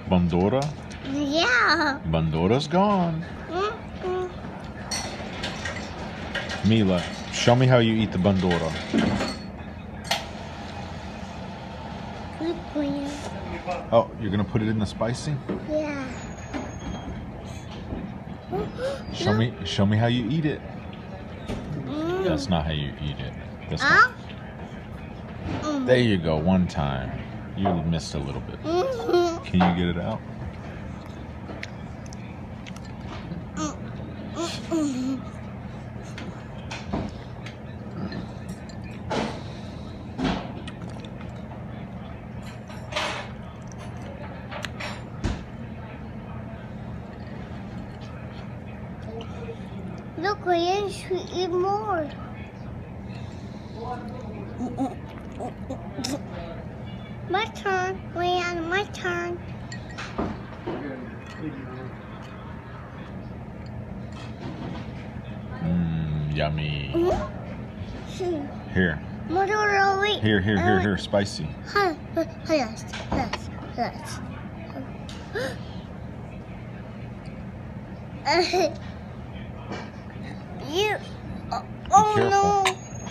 Bandura? Yeah. Bandura's gone. Mm-mm. Milah, show me how you eat the bandura. Good plan. Oh, you're gonna put it in the spicy? Yeah. Show me how you eat it. Mm. That's not how you eat it. This one. There you go, one time. You missed a little bit. Mm-hmm. Can you get it out? Mm-hmm. Look, Ryan should eat more. My turn, Ryan, my turn. Yummy. Mm-hmm. Here. Here. Spicy. Yes. You. Oh Be careful. no.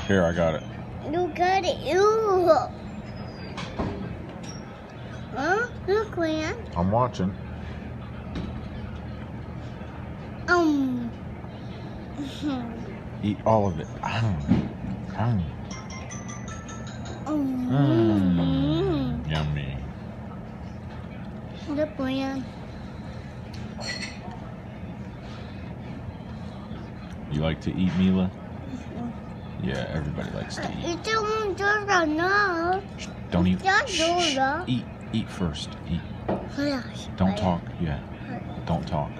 Here, I got it. You got it. Ew. Huh? Look, Ryan. I'm watching. Eat all of it. Yummy. Look, Ryan. You like to eat, Milah? Yeah, everybody likes to eat. You don't know. Shh, don't eat. Don't Shh, eat first. Eat. Yes. Don't talk. Yeah. Don't talk.